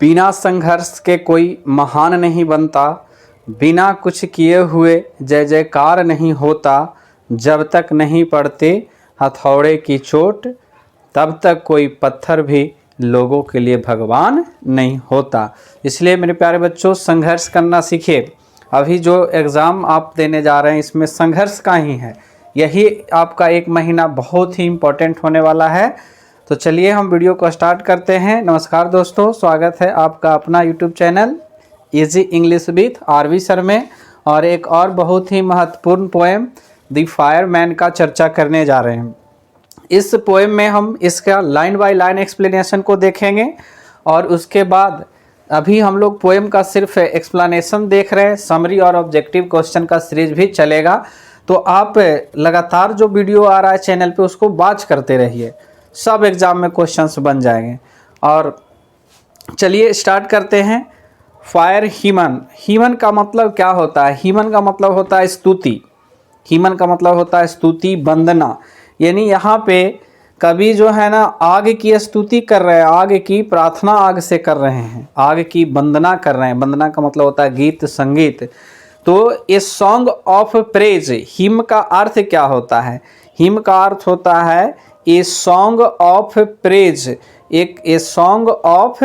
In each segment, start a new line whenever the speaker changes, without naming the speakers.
बिना संघर्ष के कोई महान नहीं बनता, बिना कुछ किए हुए जय जयकार नहीं होता, जब तक नहीं पड़ते हथौड़े की चोट तब तक कोई पत्थर भी लोगों के लिए भगवान नहीं होता। इसलिए मेरे प्यारे बच्चों, संघर्ष करना सीखिए। अभी जो एग्ज़ाम आप देने जा रहे हैं इसमें संघर्ष का ही है, यही आपका एक महीना बहुत ही इम्पोर्टेंट होने वाला है। तो चलिए हम वीडियो को स्टार्ट करते हैं। नमस्कार दोस्तों, स्वागत है आपका अपना YouTube channel easy English with RV sir में। और एक और बहुत ही महत्वपूर्ण पोएम द फायरमैन का चर्चा करने जा रहे हैं। इस पोएम में हम इसका लाइन बाय लाइन एक्सप्लेनेशन को देखेंगे और उसके बाद अभी हम लोग पोएम का सिर्फ एक्सप्लेनेशन देख रहे हैं। समरी और ऑब्जेक्टिव क्वेश्चन का सीरीज भी चलेगा, तो आप लगातार जो वीडियो आ रहा है चैनल पे उसको वॉच करते रहिए, सब एग्ज़ाम में क्वेश्चंस बन जाएंगे। और चलिए स्टार्ट करते हैं। फायर ह्यूमन, ह्यूमन का मतलब क्या होता है? ह्यूमन का मतलब होता है स्तुति। ह्यूमन का मतलब होता है स्तुति, वंदना। यानी यहाँ पे कवि जो है ना आग की स्तुति कर रहे हैं, आग की प्रार्थना आग से कर रहे हैं, आग की वंदना कर रहे हैं। वंदना का मतलब होता है गीत, संगीत। तो a song of praise, him का अर्थ क्या होता है? हिम का अर्थ होता है ए सॉन्ग ऑफ प्रेज, एक ए सॉन्ग ऑफ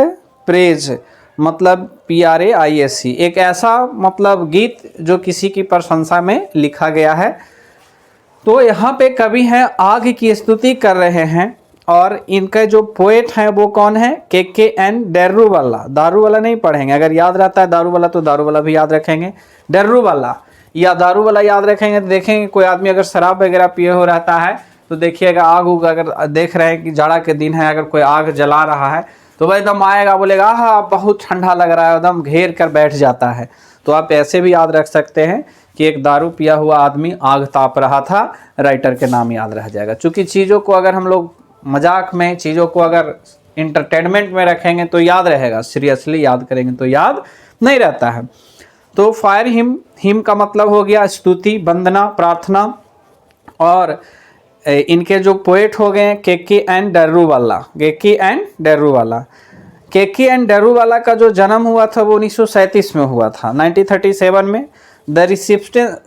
प्रेज मतलब PRAISE, एक ऐसा मतलब गीत जो किसी की प्रशंसा में लिखा गया है। तो यहाँ पे कवि हैं आग की स्तुति कर रहे हैं और इनके जो पोएट हैं वो कौन है? KKN डेर्रूवाला। दारूवाला नहीं पढ़ेंगे, अगर याद रहता है दारूवाला तो दारूवाला भी याद रखेंगे, डेर्रूवाला या दारूवाला याद रखेंगे। तो देखेंगे कोई आदमी अगर शराब वगैरह पिए हो रहता है तो देखिएगा आग उग, अगर देख रहे हैं कि जाड़ा के दिन है, अगर कोई आग जला रहा है तो वह एकदम आएगा, बोलेगा हाँ बहुत ठंडा लग रहा है, एकदम घेर कर बैठ जाता है। तो आप ऐसे भी याद रख सकते हैं कि एक दारू पिया हुआ आदमी आग ताप रहा था, राइटर के नाम याद रह जाएगा। क्योंकि चीज़ों को अगर हम लोग मजाक में, चीज़ों को अगर इंटरटेनमेंट में रखेंगे तो याद रहेगा, सीरियसली याद करेंगे तो याद नहीं रहता है। तो फायर हिम, हिम का मतलब हो गया स्तुति, वंदना, प्रार्थना। और इनके जो पोएट हो गए KKN डेर्रूवाला, KKN डेर्रूवाला। KKN डेर्रूवाला का जो जन्म हुआ था वो 1937 में हुआ था, 1937 में। The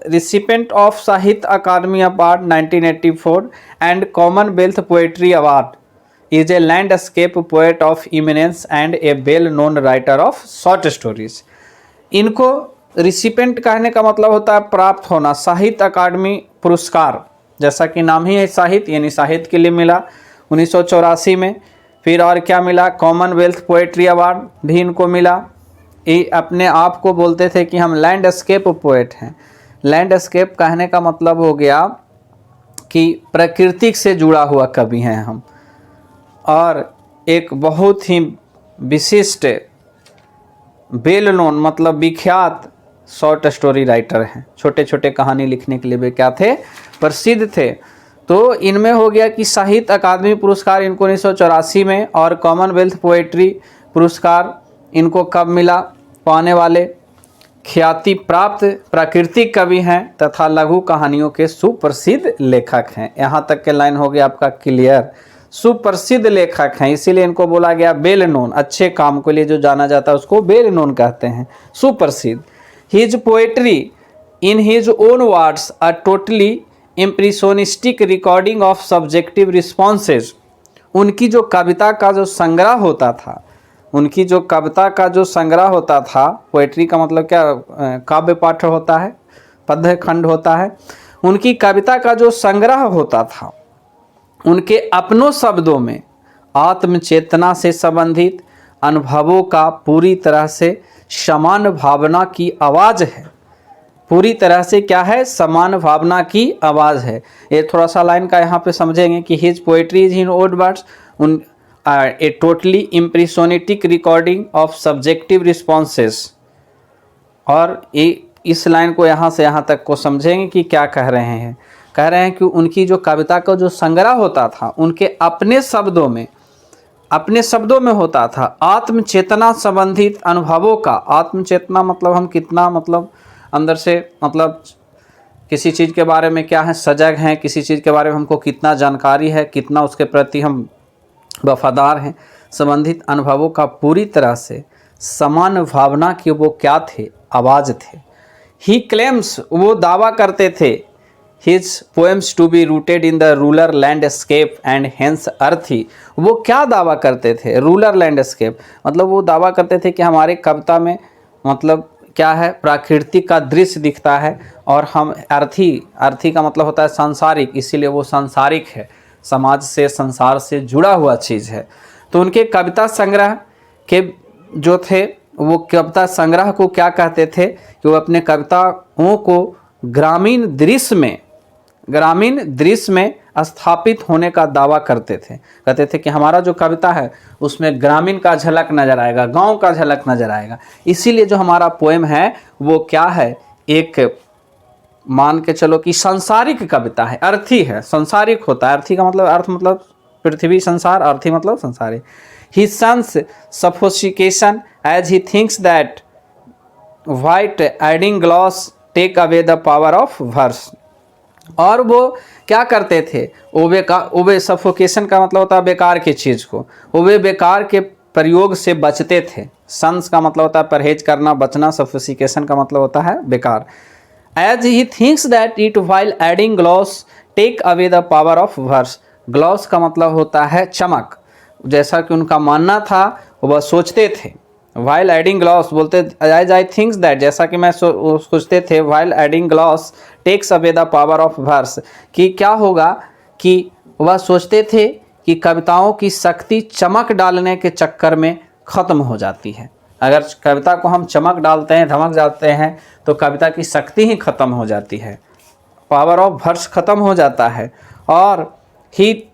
recipient of Sahitya Akademi award 1984 and Commonwealth poetry award is a landscape poet of eminence and a well known writer of short stories. इनको रिसिपेंट कहने का मतलब होता है प्राप्त होना, साहित्य अकादमी पुरस्कार, जैसा कि नाम ही है साहित्य, यानी साहित्य के लिए मिला 1984 में। फिर और क्या मिला? कॉमनवेल्थ पोएट्री अवार्ड भी इनको मिला। ये अपने आप को बोलते थे कि हम लैंडस्केप पोएट हैं। लैंडस्केप कहने का मतलब हो गया कि प्रकृति से जुड़ा हुआ कवि हैं हम, और एक बहुत ही विशिष्ट वेल नोन मतलब विख्यात शॉर्ट स्टोरी राइटर हैं। छोटे छोटे कहानी लिखने के लिए वे क्या थे? प्रसिद्ध थे। तो इनमें हो गया कि साहित्य अकादमी पुरस्कार इनको 1984 में, और कॉमनवेल्थ पोएट्री पुरस्कार इनको कब मिला? पाने वाले ख्याति प्राप्त प्राकृतिक कवि हैं तथा लघु कहानियों के सुप्रसिद्ध लेखक हैं। यहाँ तक के लाइन हो गया आपका क्लियर। सुप्रसिद्ध लेखक हैं, इसीलिए इनको बोला गया वेल नोन। अच्छे काम के लिए जो जाना जाता है उसको वेल नोन कहते हैं, सुप्रसिद्ध। His poetry in his own words a totally impressionistic recording of subjective responses. उनकी जो कविता का जो संग्रह होता था, उनकी जो कविता का जो संग्रह होता था, पोएट्री का मतलब क्या? काव्य पाठ होता है, पद्य खंड होता है। उनकी कविता का जो संग्रह होता था, उनके अपनों शब्दों में आत्म चेतना से संबंधित अनुभवों का पूरी तरह से समान भावना की आवाज़ है। पूरी तरह से क्या है? समान भावना की आवाज़ है। ये थोड़ा सा लाइन का यहाँ पे समझेंगे कि his poetry is in own words उन a totally impressionistic recording of subjective responses. और ये इस लाइन को यहाँ से यहाँ तक को समझेंगे कि क्या कह रहे हैं। कह रहे हैं कि उनकी जो कविता का जो संग्रह होता था, उनके अपने शब्दों में होता था आत्मचेतना संबंधित अनुभवों का। आत्मचेतना मतलब हम कितना मतलब अंदर से मतलब किसी चीज़ के बारे में क्या है, सजग हैं, किसी चीज़ के बारे में हमको कितना जानकारी है, कितना उसके प्रति हम वफादार हैं, संबंधित अनुभवों का पूरी तरह से समान भावना के वो क्या थे, आवाज़ थे। ही क्लेम्स, वो दावा करते थे, his poems to be rooted in the rural landscape and hence earthy. वो क्या दावा करते थे, रूरल लैंडस्केप मतलब वो दावा करते थे कि हमारे कविता में मतलब क्या है, प्राकृतिक का दृश्य दिखता है और हम अर्थी का मतलब होता है सांसारिक, इसीलिए वो सांसारिक है, समाज से संसार से जुड़ा हुआ चीज़ है। तो उनके कविता संग्रह के जो थे वो कविता संग्रह को क्या कहते थे कि वो अपने कविताओं को ग्रामीण दृश्य में स्थापित होने का दावा करते थे। कहते थे कि हमारा जो कविता है उसमें ग्रामीण का झलक नज़र आएगा, गांव का झलक नज़र आएगा, इसीलिए जो हमारा पोएम है वो क्या है, एक मान के चलो कि सांसारिक कविता है, अर्थी है, सांसारिक होता है। अर्थी का मतलब अर्थ मतलब पृथ्वी संसार, अर्थी मतलब संसारिक। He shuns sophistication as he thinks that white edging gloss take away the power of verse. और वो क्या करते थे, ओबे सफोकेशन का मतलब होता है बेकार की चीज़ को, ओबे बेकार के प्रयोग से बचते थे। सन्स का मतलब होता है परहेज करना, बचना, सफोसिकेशन का मतलब होता है बेकार। As he thinks that it while adding gloss take away the power of verse. Gloss का मतलब होता है चमक, जैसा कि उनका मानना था वह सोचते थे। वाइल एडिंग ग्लॉस बोलते एज आई थिंक्स दैट, जैसा कि मैं सोचते थे, while adding gloss takes away the power of verse, कि क्या होगा कि वह सोचते थे कि कविताओं की शक्ति चमक डालने के चक्कर में ख़त्म हो जाती है। अगर कविता को हम चमक डालते हैं, धमक डालते हैं, तो कविता की शक्ति ही ख़त्म हो जाती है, पावर ऑफ वर्स ख़त्म हो जाता है। और ही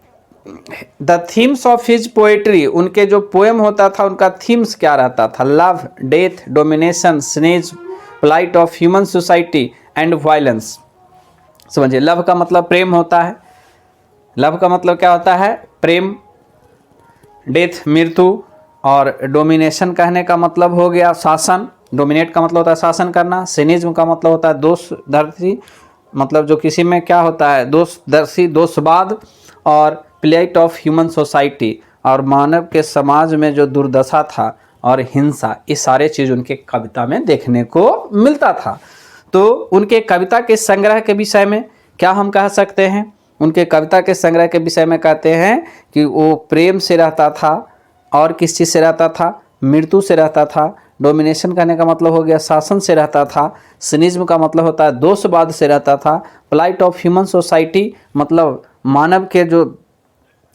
the themes of his poetry, उनके जो पोएम होता था उनका थीम्स क्या रहता था, लव, डेथ, डोमिनेशन, स्नेज, plight of human society and violence. समझिए, लव का मतलब प्रेम होता है, लव का मतलब क्या होता है, प्रेम, डेथ मृत्यु, और डोमिनेशन कहने का मतलब हो गया शासन, डोमिनेट का मतलब होता है शासन करना, सिनिज्म का मतलब होता है दोषदर्शी, मतलब जो किसी में क्या होता है दोषदर्शी, दोषवाद, और प्लेट ऑफ ह्यूमन सोसाइटी, और मानव के समाज में जो दुर्दशा था, और हिंसा, ये सारे चीज़ उनके कविता में देखने को मिलता था। तो उनके कविता के संग्रह के विषय में क्या हम कह सकते हैं, उनके कविता के संग्रह के विषय में कहते हैं कि वो प्रेम से रहता था, और किस चीज़ से रहता था, मृत्यु से रहता था, डोमिनेशन करने का मतलब हो गया शासन से रहता था, सिनिज्म का मतलब होता है दोषवाद से रहता था, प्लाइट ऑफ ह्यूमन सोसाइटी मतलब मानव के जो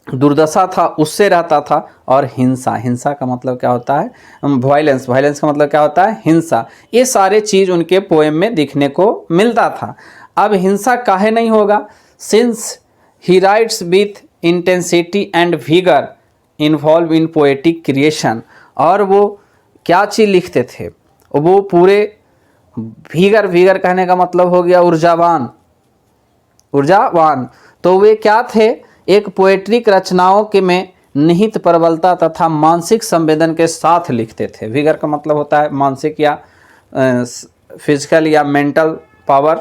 दुर्दशा था उससे रहता था, और हिंसा, हिंसा का मतलब क्या होता है, वायलेंस, वायलेंस का मतलब क्या होता है, हिंसा। ये सारे चीज़ उनके पोएम में दिखने को मिलता था। अब हिंसा काहे नहीं होगा, since he rights with intensity and vigour involve in poetic creation. और वो क्या चीज़ लिखते थे, वो पूरे विगर कहने का मतलब हो गया ऊर्जावान, तो वे क्या थे, एक पोएट्रिक रचनाओं के में निहित प्रबलता तथा मानसिक संवेदन के साथ लिखते थे। विगर का मतलब होता है मानसिक या फिजिकल या मेंटल पावर।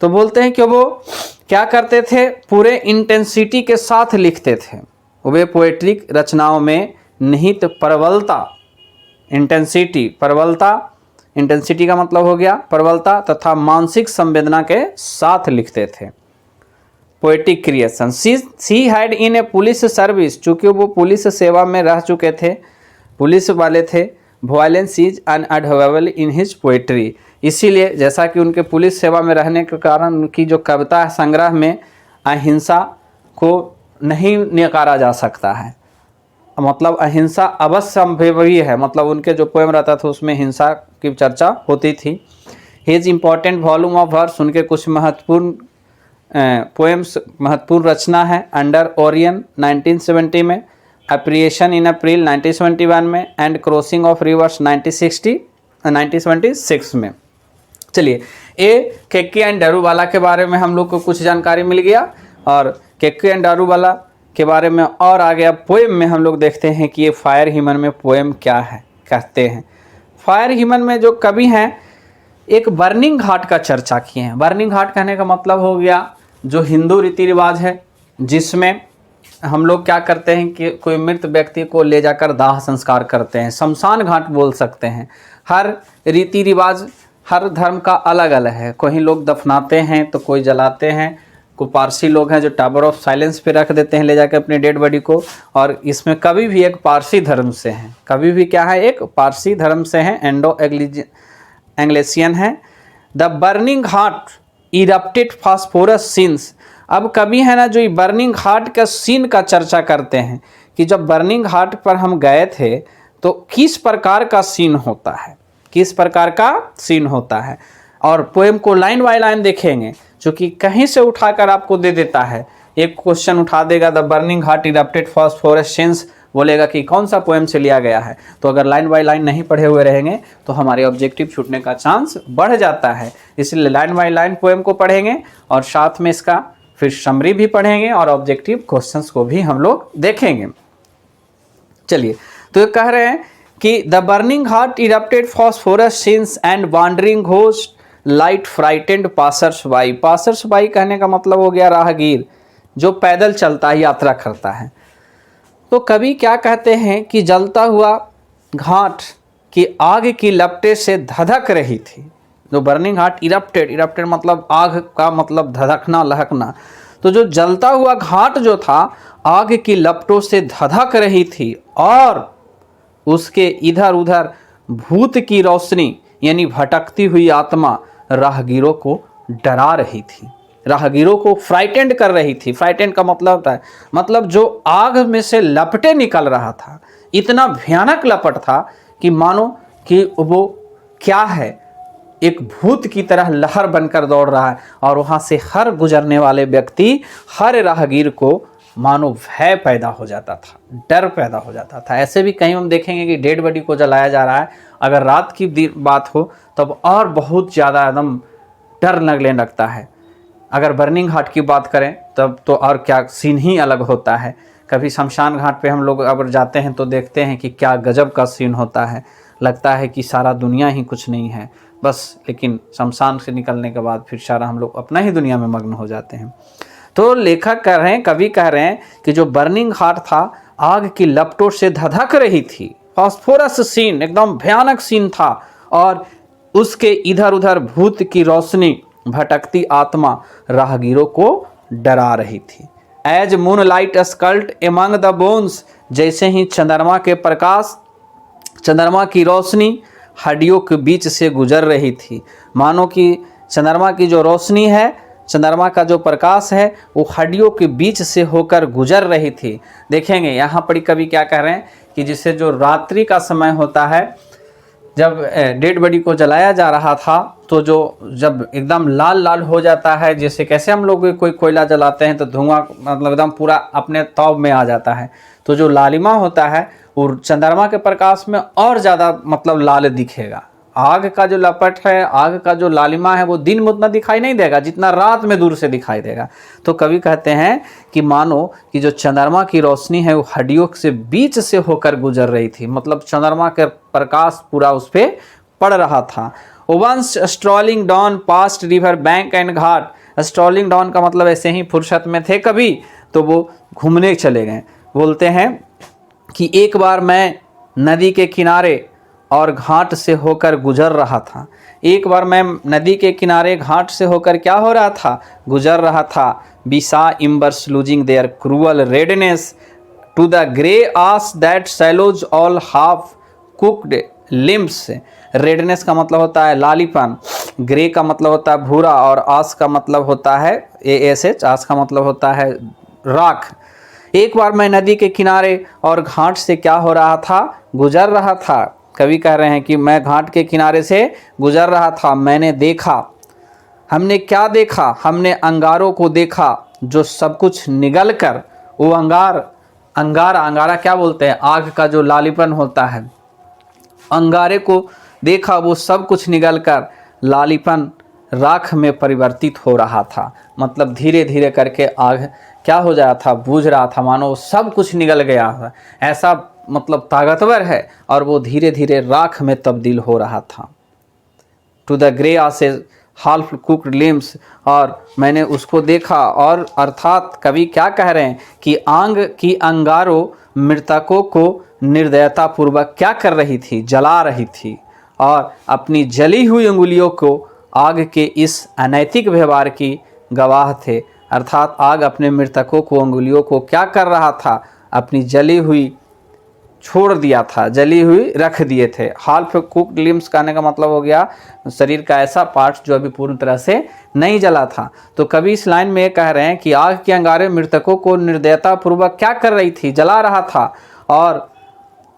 तो बोलते हैं कि वो क्या करते थे, पूरे इंटेंसिटी के साथ लिखते थे। वे पोएट्रिक रचनाओं में निहित प्रबलता, इंटेंसिटी, प्रबलता, इंटेंसिटी का मतलब हो गया प्रबलता तथा मानसिक संवेदना के साथ लिखते थे। Poetic creation, she had in A police service, चूँकि वो पुलिस सेवा में रह चुके थे, पुलिस वाले थे। Violence is unavoidable in his poetry, इसीलिए जैसा कि उनके पुलिस सेवा में रहने के कारण उनकी जो कविता संग्रह में अहिंसा को नहीं नकारा जा सकता है, मतलब अहिंसा अवश्य संभवी है, मतलब उनके जो पोएम रहता था उसमें हिंसा की चर्चा होती थी। His important volume of verse, उनके कुछ महत्वपूर्ण पोएम्स, महत्वपूर्ण रचना है, अंडर ओरियन 1970 में, अप्रिएशन इन अप्रैल 1971 में, एंड क्रॉसिंग ऑफ रिवर्स 1976 में। चलिए, ये केके एंड दारूवाला के बारे में हम लोग को कुछ जानकारी मिल गया, और केके एंड दारूवाला के बारे में और आगे अब पोएम में हम लोग देखते हैं कि ये फायर ह्यूमन में पोएम क्या है कहते हैं। फायर ह्यूमन में जो कवि हैं एक बर्निंग घाट का चर्चा किए हैं। बर्निंग घाट कहने का मतलब हो गया जो हिंदू रीति रिवाज है जिसमें हम लोग क्या करते हैं कि कोई मृत व्यक्ति को ले जाकर दाह संस्कार करते हैं, शमशान घाट बोल सकते हैं। हर रीति रिवाज हर धर्म का अलग अलग है। कोई लोग दफनाते हैं तो कोई जलाते हैं, कोई पारसी लोग हैं जो टावर ऑफ साइलेंस पे रख देते हैं ले जाकर अपने डेड बॉडी को। और इसमें कभी भी एक पारसी धर्म से हैं, कभी भी क्या है, एक पारसी धर्म से हैं, एंडो एंग्लेसियन है। The burning heart erupted phosphorus scenes. अब कभी है ना जो ये बर्निंग हार्ट का सीन का चर्चा करते हैं कि जब बर्निंग हार्ट पर हम गए थे तो किस प्रकार का सीन होता है, किस प्रकार का सीन होता है। और पोएम को लाइन बाय लाइन देखेंगे, जो कि कहीं से उठाकर आपको दे देता है। एक क्वेश्चन उठा देगा, the burning heart erupted phosphorus scenes, बोलेगा कि कौन सा पोएम से लिया गया है। तो अगर लाइन बाय लाइन नहीं पढ़े हुए रहेंगे तो हमारे ऑब्जेक्टिव छूटने का चांस बढ़ जाता है। इसलिए लाइन बाय लाइन पोएम को पढ़ेंगे और साथ में इसका फिर समरी भी पढ़ेंगे और ऑब्जेक्टिव क्वेश्चंस को भी हम लोग देखेंगे। चलिए, तो ये कह रहे हैं कि the burning heart erupted phosphorus scenes and wandering ghost light frightened passers by. Passers by कहने का मतलब हो गया राहगीर, जो पैदल चलता है, यात्रा करता है। तो कवि क्या कहते हैं कि जलता हुआ घाट की आग की लपटें से धधक रही थी। जो बर्निंग हार्ट इरप्टेड, इरप्टेड मतलब आग का मतलब धधकना, लहकना। तो जो जलता हुआ घाट जो था आग की लपटों से धधक रही थी और उसके इधर उधर भूत की रोशनी यानी भटकती हुई आत्मा राहगीरों को डरा रही थी, राहगीरों को फ्राइटेंड कर रही थी। फ्राइटेंड का मतलब होता है, मतलब जो आग में से लपटें निकल रहा था, इतना भयानक लपट था कि मानो कि वो क्या है, एक भूत की तरह लहर बनकर दौड़ रहा है। और वहाँ से हर गुजरने वाले व्यक्ति, हर राहगीर को मानो भय पैदा हो जाता था, डर पैदा हो जाता था। ऐसे भी कहीं हम देखेंगे कि डेड बॉडी को जलाया जा रहा है, अगर रात की बात हो तब और बहुत ज़्यादा एकदम डर लगने लगता है। अगर बर्निंग हार्ट की बात करें तब तो और क्या सीन ही अलग होता है। कभी शमशान घाट पे हम लोग अगर जाते हैं तो देखते हैं कि क्या गजब का सीन होता है, लगता है कि सारा दुनिया ही कुछ नहीं है बस। लेकिन शमशान से निकलने के बाद फिर सारा हम लोग अपना ही दुनिया में मग्न हो जाते हैं। तो लेखक कह रहे हैं, कवि कह रहे हैं कि जो बर्निंग हार्ट था आग की लपटों से धधक रही थी, फास्फोरस सीन, एकदम भयानक सीन था। और उसके इधर उधर भूत की रोशनी, भटकती आत्मा राहगीरों को डरा रही थी। As moonlight skulked among the bones, जैसे ही चंद्रमा के प्रकाश, चंद्रमा की रोशनी हड्डियों के बीच से गुजर रही थी। मानो कि चंद्रमा की जो रोशनी है, चंद्रमा का जो प्रकाश है, वो हड्डियों के बीच से होकर गुजर रही थी। देखेंगे यहाँ पर कवि क्या कह रहे हैं कि जिससे जो रात्रि का समय होता है, जब डेड बॉडी को जलाया जा रहा था तो जो जब एकदम लाल लाल हो जाता है, जैसे कैसे हम लोग कोई कोयला जलाते हैं तो धुआं मतलब एकदम पूरा अपने तौब में आ जाता है, तो जो लालिमा होता है वो चंद्रमा के प्रकाश में और ज़्यादा मतलब लाल दिखेगा। आग का जो लपट है, आग का जो लालिमा है, वो दिन में उतना दिखाई नहीं देगा जितना रात में दूर से दिखाई देगा। तो कवि कहते हैं कि मानो कि जो चंद्रमा की रोशनी है वो हड्डियों से बीच से होकर गुजर रही थी, मतलब चंद्रमा के प्रकाश पूरा उस पर पड़ रहा था। Once strolling down past river bank and ghat. Strolling down का मतलब ऐसे ही फुर्सत में थे कभी तो वो घूमने चले गए। बोलते हैं कि एक बार मैं नदी के किनारे और घाट से होकर गुजर रहा था। एक बार मैं नदी के किनारे घाट से होकर क्या हो रहा था, गुजर रहा था। बिसा embers losing their cruel redness to the grey ash that swallows all half cooked limbs. Redness का मतलब होता है लालीपन, ग्रे का मतलब होता है भूरा और आस का मतलब होता है ASH, आस का मतलब होता है राख। एक बार मैं नदी के किनारे और घाट से क्या हो रहा था, गुजर रहा था। कवि कह रहे हैं कि मैं घाट के किनारे से गुजर रहा था, मैंने देखा। हमने क्या देखा, हमने अंगारों को देखा जो सब कुछ निगल कर, वो अंगारा क्या बोलते हैं, आग का जो लालीपन होता है, अंगारे को देखा, वो सब कुछ निगल कर लालीपन राख में परिवर्तित हो रहा था। मतलब धीरे धीरे करके आग क्या हो जाता था, बूझ रहा था, मानो सब कुछ निगल गया था। ऐसा मतलब ताकतवर है और वो धीरे धीरे राख में तब्दील हो रहा था। To the grey ashes half cooked limbs, और मैंने उसको देखा। और अर्थात कवि क्या कह रहे हैं कि आग की अंगारों मृतकों को निर्दयता पूर्वक क्या कर रही थी, जला रही थी, और अपनी जली हुई अंगुलियों को आग के इस अनैतिक व्यवहार की गवाह थे। अर्थात आग अपने मृतकों को अंगुलियों को क्या कर रहा था, अपनी जली हुई छोड़ दिया था, जली हुई रख दिए थे। हाल्फ कुक्ड लिम्स कहने का मतलब हो गया शरीर का ऐसा पार्ट जो अभी पूर्ण तरह से नहीं जला था। तो कवि इस लाइन में कह रहे हैं कि आग के अंगारे मृतकों को निर्दयता पूर्वक क्या कर रही थी, जला रहा था, और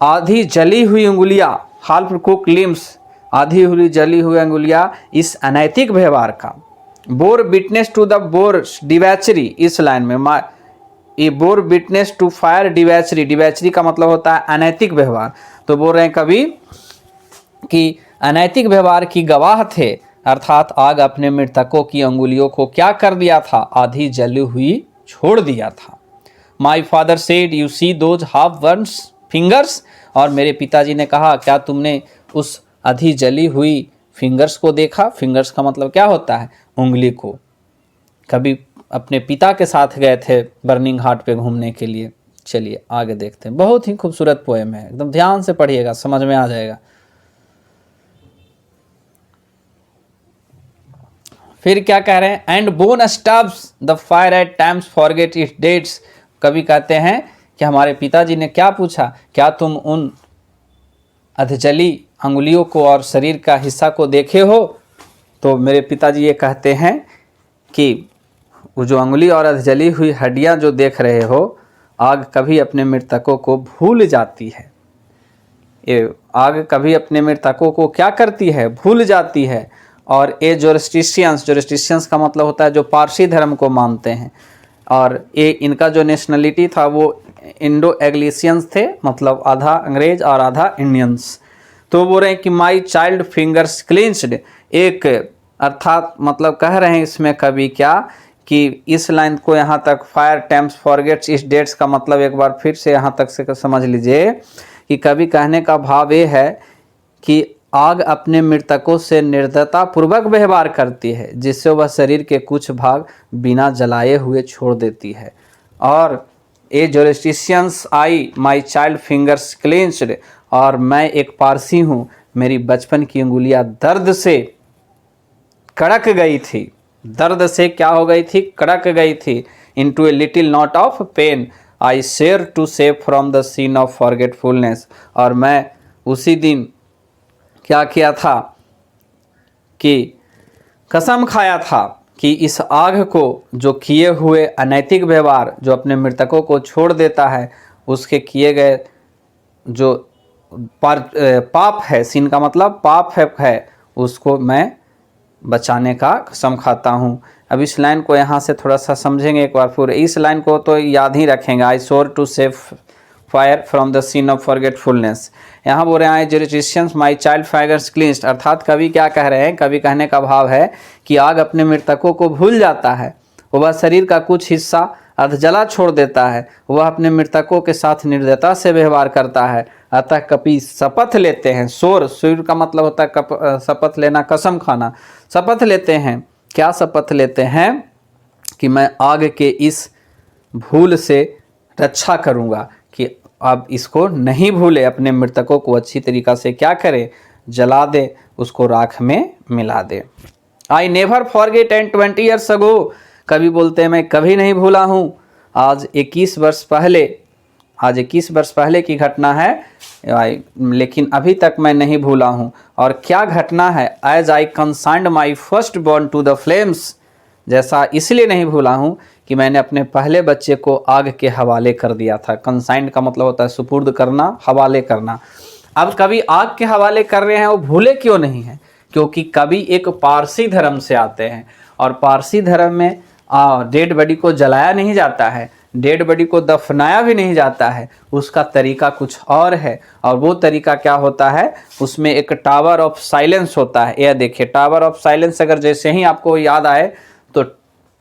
आधी जली हुई उंगलियां, हाल्फ कुक्ड लिम्स, आधी हुई जली हुई अंगुलियां इस अनैतिक व्यवहार का। Bore witness to the bore debauchery, इस लाइन में ये bore witness to fire debauchery, debauchery का मतलब होता है अनैतिक व्यवहार। तो बोल रहे हैं कवि कि अनैतिक व्यवहार की गवाह थे, अर्थात आग अपने मृतकों की अंगुलियों को क्या कर दिया था, आधी जली हुई छोड़ दिया था। My father said you see those half Burns fingers, और मेरे पिताजी ने कहा क्या तुमने उस आधी जली हुई फिंगर्स को देखा। फिंगर्स का मतलब क्या होता है, उंगली को। कभी अपने पिता के साथ गए थे बर्निंग हार्ट पे घूमने के लिए। चलिए आगे देखते हैं, बहुत ही खूबसूरत पोएम है, एकदम ध्यान से पढ़िएगा, समझ में आ जाएगा। फिर क्या कह रहे हैं, and bone stubs the fire at times forget it dates. कभी कहते हैं कि हमारे पिताजी ने क्या पूछा, क्या तुम उन अधजली अंगुलियों को और शरीर का हिस्सा को देखे हो। तो मेरे पिताजी ये कहते हैं कि वो जो अंगुली और अधजली हुई हड्डियां जो देख रहे हो, आग कभी अपने मृतकों को भूल जाती है। ये आग कभी अपने मृतकों को क्या करती है, भूल जाती है। और ये जोरस्टिशियंस का मतलब होता है जो पारसी धर्म को मानते हैं, और ये इनका जो नेशनलिटी था वो इंडो एग्लिशियंस थे, मतलब आधा अंग्रेज और आधा इंडियंस। तो बोल रहे हैं कि माई चाइल्ड फिंगर्स क्लिंच्ड, एक अर्थात मतलब कह रहे हैं इसमें कभी क्या कि इस लाइन को यहाँ तक फायर टाइम्स फॉरगेट्स इस डेट्स का मतलब एक बार फिर से यहाँ तक से समझ लीजिए कि कभी कहने का भाव ये है कि आग अपने मृतकों से निर्दयता पूर्वक व्यवहार करती है, जिससे वह शरीर के कुछ भाग बिना जलाए हुए छोड़ देती है। और ए जोरिस्टिशियंस आई माई चाइल्ड फिंगर्स क्लेंच्ड, और मैं एक पारसी हूँ, मेरी बचपन की अंगुलियां दर्द से कड़क गई थी। दर्द से क्या हो गई थी, कड़क गई थी। Into a little knot of pain I share to save from the scene of forgetfulness, और मैं उसी दिन क्या किया था कि कसम खाया था कि इस आग को जो किए हुए अनैतिक व्यवहार जो अपने मृतकों को छोड़ देता है, उसके किए गए जो पाप है, सीन का मतलब पाप है, उसको मैं बचाने का कसम खाता हूँ। अब इस लाइन को यहाँ से थोड़ा सा समझेंगे एक बार फिर। इस लाइन को तो याद ही रखेंगे, I swear to save fire from the scene of forgetfulness. यहाँ बोल रहे हैं आई जोरिस्टिशियंस माई चाइल्ड फाइगर्स क्लिंच्ड, अर्थात कवि क्या कह रहे हैं, कवि कहने का भाव है कि आग अपने मृतकों को भूल जाता है, वह शरीर का कुछ हिस्सा अधजला छोड़ देता है, वह अपने मृतकों के साथ निर्दयता से व्यवहार करता है। अतः कवि शपथ लेते हैं, सूर का मतलब होता है शपथ लेना, कसम खाना। शपथ लेते हैं, क्या शपथ लेते हैं कि मैं आग के इस भूल से रक्षा करूँगा, कि अब इसको नहीं भूले, अपने मृतकों को अच्छी तरीक़ा से क्या करे, जला दे, उसको राख में मिला दे। I never forget and 20 years ago, कभी बोलते हैं मैं कभी नहीं भूला हूँ। आज 21 वर्ष पहले की घटना है, लेकिन अभी तक मैं नहीं भूला हूँ। और क्या घटना है, as I consigned my first born to the flames, जैसा इसलिए नहीं भूला हूँ कि मैंने अपने पहले बच्चे को आग के हवाले कर दिया था। कंसाइंड का मतलब होता है सुपुर्द करना, हवाले करना। अब कभी आग के हवाले कर रहे हैं, वो भूले क्यों नहीं हैं, क्योंकि कभी एक पारसी धर्म से आते हैं, और पारसी धर्म में डेड बॉडी को जलाया नहीं जाता है, डेड बॉडी को दफनाया भी नहीं जाता है, उसका तरीका कुछ और है। और वो तरीका क्या होता है, उसमें एक टावर ऑफ साइलेंस होता है। यह देखिए, टावर ऑफ साइलेंस अगर जैसे ही आपको याद आए तो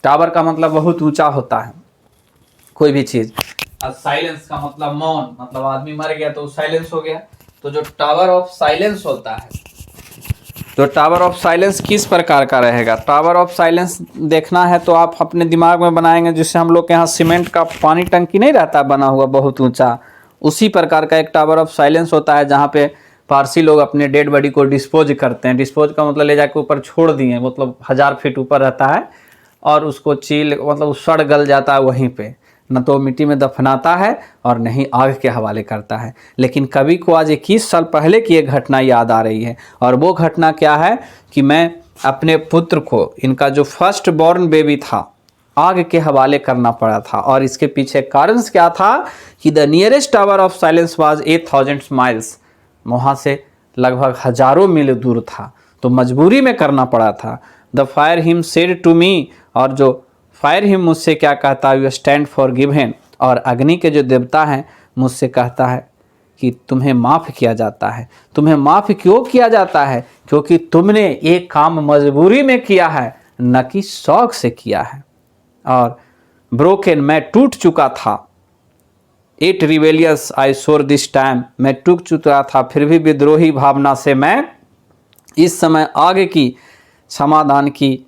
टावर का मतलब बहुत ऊंचा होता है कोई भी चीज़, और साइलेंस का मतलब मौन, मतलब आदमी मर गया तो साइलेंस हो गया। तो जो टावर ऑफ साइलेंस होता है, तो टावर ऑफ साइलेंस किस प्रकार का रहेगा? टावर ऑफ साइलेंस देखना है तो आप अपने दिमाग में बनाएंगे, जिससे हम लोग के यहाँ सीमेंट का पानी टंकी नहीं रहता बना हुआ बहुत ऊंचा, उसी प्रकार का एक टावर ऑफ साइलेंस होता है, जहाँ पे पारसी लोग अपने डेड बॉडी को डिस्पोज करते हैं। डिस्पोज का मतलब ले जाके ऊपर छोड़ दिए, मतलब 1000 फीट ऊपर रहता है और उसको चील मतलब सड़ गल जाता है वहीं पे, न तो मिट्टी में दफनाता है और नहीं आग के हवाले करता है। लेकिन कवि को आज 21 साल पहले की एक घटना याद आ रही है, और वो घटना क्या है कि मैं अपने पुत्र को, इनका जो फर्स्ट बॉर्न बेबी था, आग के हवाले करना पड़ा था। और इसके पीछे कारण क्या था कि the nearest tower of silence was 8000 miles, वहाँ से लगभग हजारों मील दूर था, तो मजबूरी में करना पड़ा था। The fire him said to me, और जो फायर हिम मुझसे क्या कहता है, यू स्टैंड फॉर गिवन, और अग्नि के जो देवता हैं मुझसे कहता है कि तुम्हें माफ़ किया जाता है। तुम्हें माफ़ क्यों किया जाता है? क्योंकि तुमने एक काम मजबूरी में किया है, न कि शौक से किया है। और ब्रोकन, मैं टूट चुका था। इट रिवेलियस आई सोर दिस टाइम, मैं टूट चुका था, फिर भी विद्रोही भावना से मैं इस समय आगे की समाधान की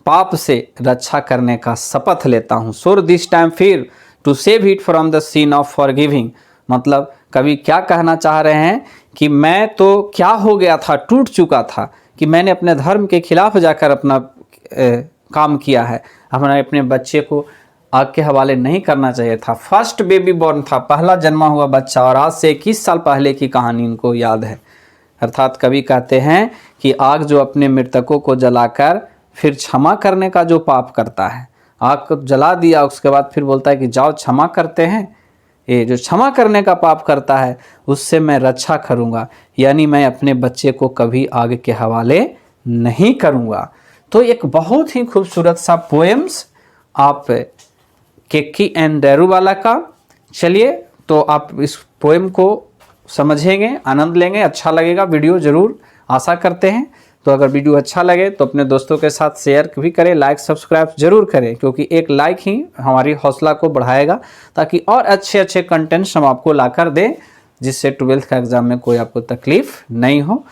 पाप से रक्षा करने का शपथ लेता हूँ। सोर दिस टाइम फिर to save it from the scene of forgiving, मतलब कवि क्या कहना चाह रहे हैं कि मैं तो क्या हो गया था, टूट चुका था, कि मैंने अपने धर्म के खिलाफ जाकर अपना काम किया है। अपने बच्चे को आग के हवाले नहीं करना चाहिए था। फर्स्ट बेबी बॉर्न था, पहला जन्मा हुआ बच्चा, और आज से 21 साल पहले की कहानी इनको याद है। अर्थात कवि कहते हैं कि आग जो अपने मृतकों को जलाकर फिर क्षमा करने का जो पाप करता है, आग को जला दिया उसके बाद फिर बोलता है कि जाओ क्षमा करते हैं, ये जो क्षमा करने का पाप करता है उससे मैं रक्षा करूँगा, यानी मैं अपने बच्चे को कभी आग के हवाले नहीं करूँगा। तो एक बहुत ही खूबसूरत सा पोएम्स आप केक्की एंड डेरूवाला का। चलिए, तो आप इस पोएम को समझेंगे, आनंद लेंगे, अच्छा लगेगा वीडियो ज़रूर, आशा करते हैं। तो अगर वीडियो अच्छा लगे तो अपने दोस्तों के साथ शेयर भी करें, लाइक सब्सक्राइब जरूर करें, क्योंकि एक लाइक ही हमारी हौसला को बढ़ाएगा, ताकि और अच्छे अच्छे कंटेंट्स हम आपको लाकर दें, जिससे 12th का एग्ज़ाम में कोई आपको तकलीफ़ नहीं हो।